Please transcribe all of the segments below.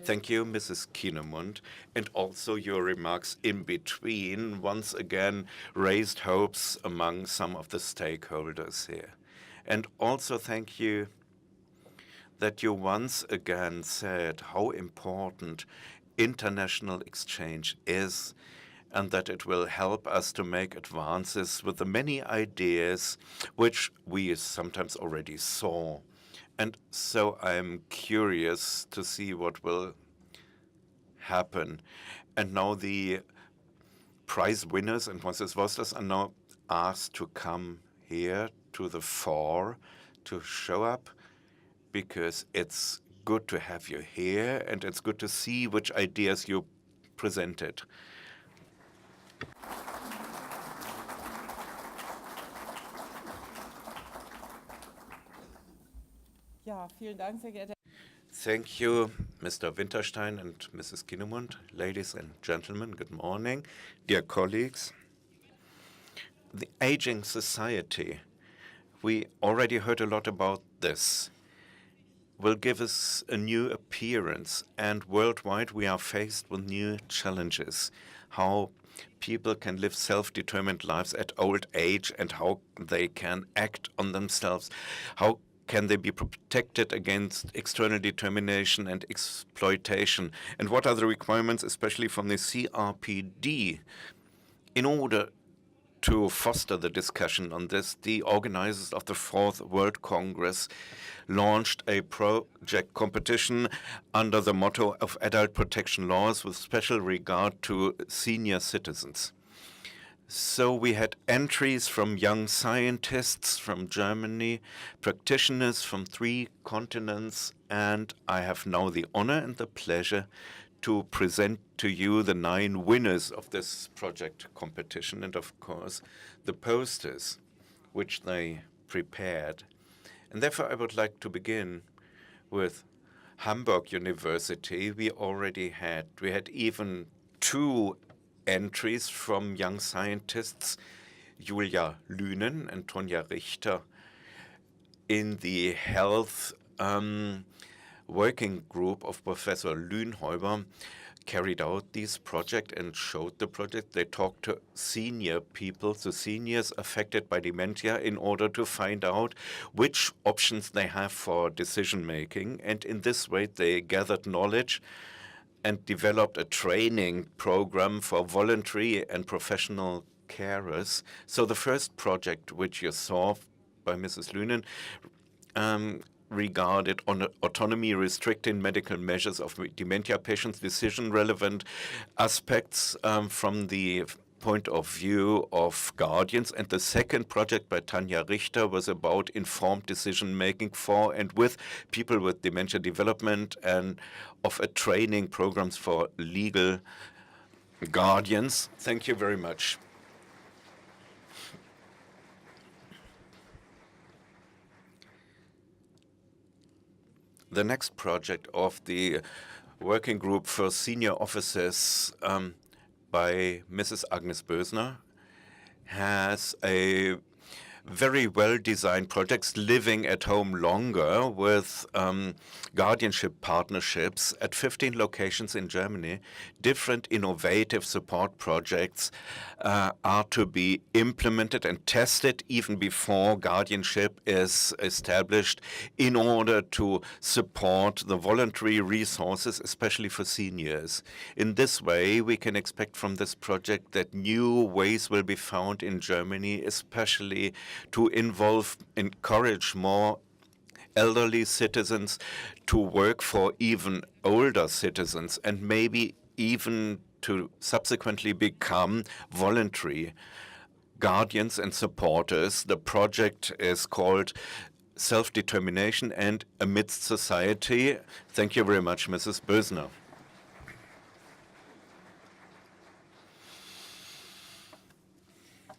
Thank you, Mrs. Kinemund, and also your remarks in between once again raised hopes among some of the stakeholders here. And also thank you that you once again said how important international exchange is and that it will help us to make advances with the many ideas which we sometimes already saw. And so I'm curious to see what will happen. And now the prize winners and Mrs. Vosters are now asked to come here to the fore to show up, because it's good to have you here and it's good to see which ideas you presented. Thank you, Mr. Winterstein and Mrs. Kinemund. Ladies and gentlemen, good morning. Dear colleagues, the aging society, we already heard a lot about this, will give us a new appearance, and worldwide we are faced with new challenges. How people can live self-determined lives at old age and how they can act on themselves. How can they be protected against external determination and exploitation? And what are the requirements, especially from the CRPD? In order to foster the discussion on this, the organizers of the 4th World Congress launched a project competition under the motto of adult protection laws with special regard to senior citizens. So we had entries from young scientists from Germany, practitioners from 3 continents, and I have now the honor and the pleasure to present to you the 9 winners of this project competition and, of course, the posters which they prepared. And therefore, I would like to begin with Hamburg University. We had even 2 entries from young scientists, Julia Lünen and Tonja Richter, in the health working group of Professor Lünhäuber carried out this project and showed the project. They talked to senior people, so seniors affected by dementia, in order to find out which options they have for decision making. And in this way, they gathered knowledge and developed a training program for voluntary and professional carers. So the first project, which you saw by Mrs. Lünen, regarded on autonomy restricting medical measures of dementia patients, decision-relevant aspects from the point of view of guardians. And the second project by Tanja Richter was about informed decision-making for and with people with dementia development and of a training programs for legal guardians. Thank you very much. The next project of the Working Group for Senior Officers by Mrs. Agnes Bösner has a very well-designed projects, living at home longer, with guardianship partnerships at 15 locations in Germany. Different innovative support projects are to be implemented and tested even before guardianship is established, in order to support the voluntary resources, especially for seniors. In this way, we can expect from this project that new ways will be found in Germany, especially to encourage more elderly citizens to work for even older citizens, and maybe even to subsequently become voluntary guardians and supporters. The project is called Self-Determination and Amidst Society. Thank you very much, Mrs. Bösner.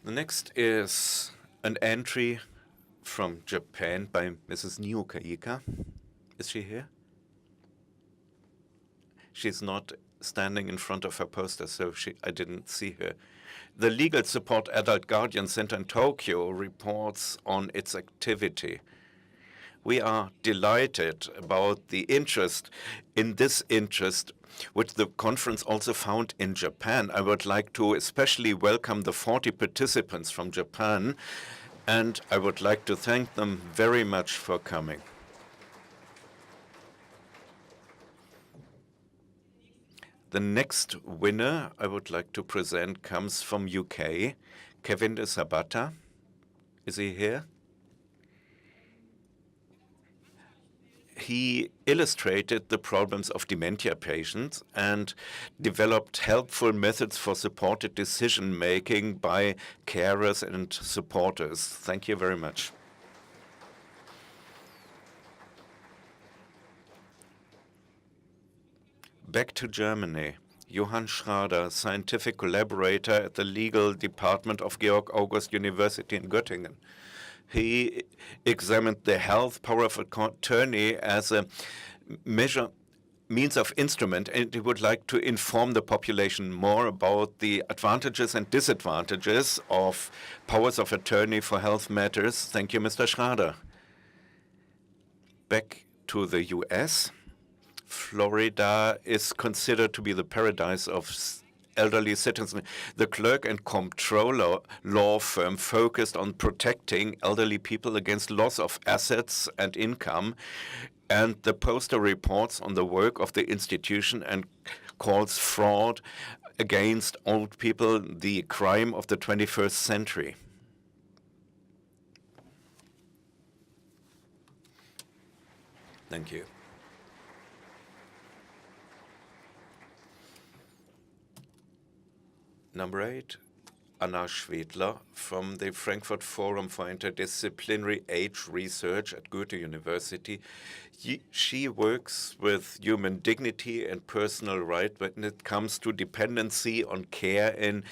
The next is an entry from Japan by Mrs. Niokaika. Is she here? She's not standing in front of her poster, so I didn't see her. The Legal Support Adult Guardian Center in Tokyo reports on its activity. We are delighted about the interest in this interest, which the conference also found in Japan. I would like to especially welcome the 40 participants from Japan, and I would like to thank them very much for coming. The next winner I would like to present comes from UK, Kevin de Sabata. Is he here? He illustrated the problems of dementia patients and developed helpful methods for supported decision-making by carers and supporters. Thank you very much. Back to Germany. Johann Schrader, scientific collaborator at the legal department of Georg August University in Göttingen. He examined the health power of attorney as a means of instrument, and he would like to inform the population more about the advantages and disadvantages of powers of attorney for health matters. Thank you, Mr. Schrader. Back to the US. Florida is considered to be the paradise of elderly citizens. The clerk and comptroller law firm focused on protecting elderly people against loss of assets and income, and the poster reports on the work of the institution and calls fraud against old people the crime of the 21st century. Thank you. Number 8, Anna Schwedler from the Frankfurt Forum for Interdisciplinary Age Research at Goethe University. She works with human dignity and personal right when it comes to dependency on care in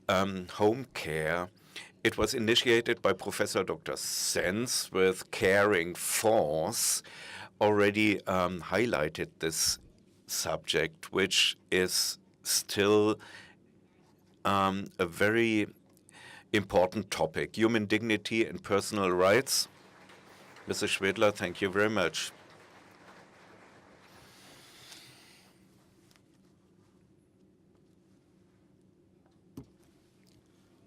home care. It was initiated by Professor Dr. Sens with Caring Force, already highlighted this subject, which is still a very important topic, human dignity and personal rights. Mrs. Schwedler, thank you very much.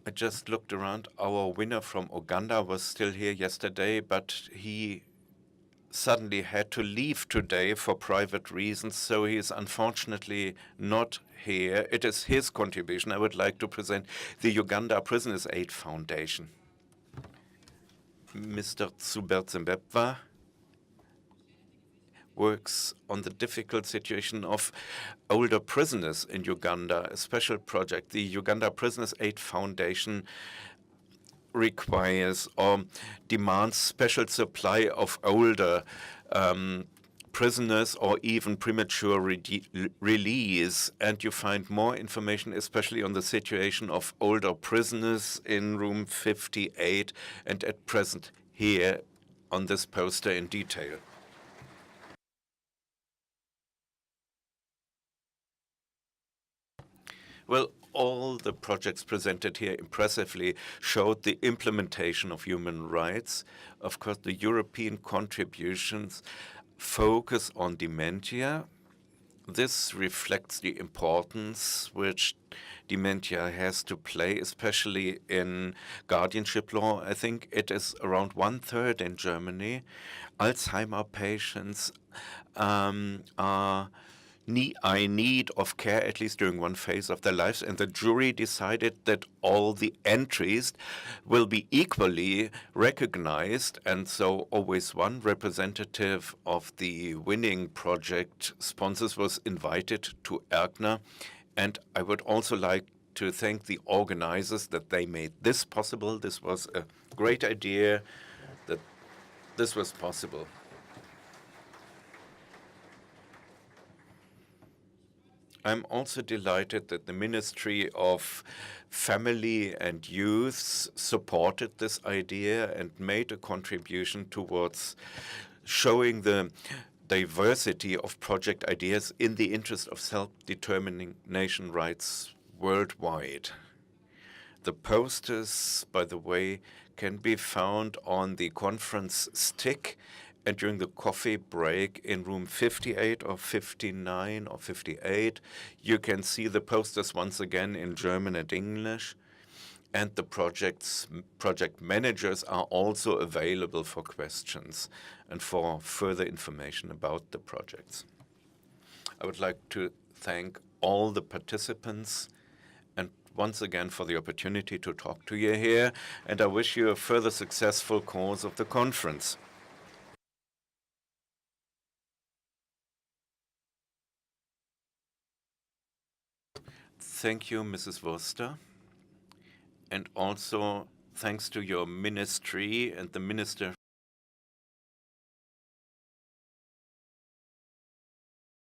I just looked around. Our winner from Uganda was still here yesterday, but he suddenly had to leave today for private reasons, so he is unfortunately not here. It is his contribution. I would like to present the Uganda Prisoners Aid Foundation. Mr. Tsubertsembepwa works on the difficult situation of older prisoners in Uganda, a special project. The Uganda Prisoners Aid Foundation requires or demands special supply of older prisoners or even premature release. And you find more information, especially on the situation of older prisoners in room 58 and at present here on this poster in detail. Well, all the projects presented here impressively showed the implementation of human rights. Of course, the European contributions focus on dementia. This reflects the importance which dementia has to play, especially in guardianship law. I think it is around 1/3 in Germany. Alzheimer patients are in need of care, at least during one phase of their lives, and the jury decided that all the entries will be equally recognized, and so always one representative of the winning project sponsors was invited to Erkner, and I would also like to thank the organizers that they made this possible. This was a great idea that this was possible. I'm also delighted that the Ministry of Family and Youth supported this idea and made a contribution towards showing the diversity of project ideas in the interest of self-determination rights worldwide. The posters, by the way, can be found on the conference stick, And during the coffee break in room 58 or 59 or 58, you can see the posters once again in German and English. And the project managers are also available for questions and for further information about the projects. I would like to thank all the participants and once again for the opportunity to talk to you here, and I wish you a further successful course of the conference. Thank you, Mrs. Wurster, and also thanks to your ministry and the Minister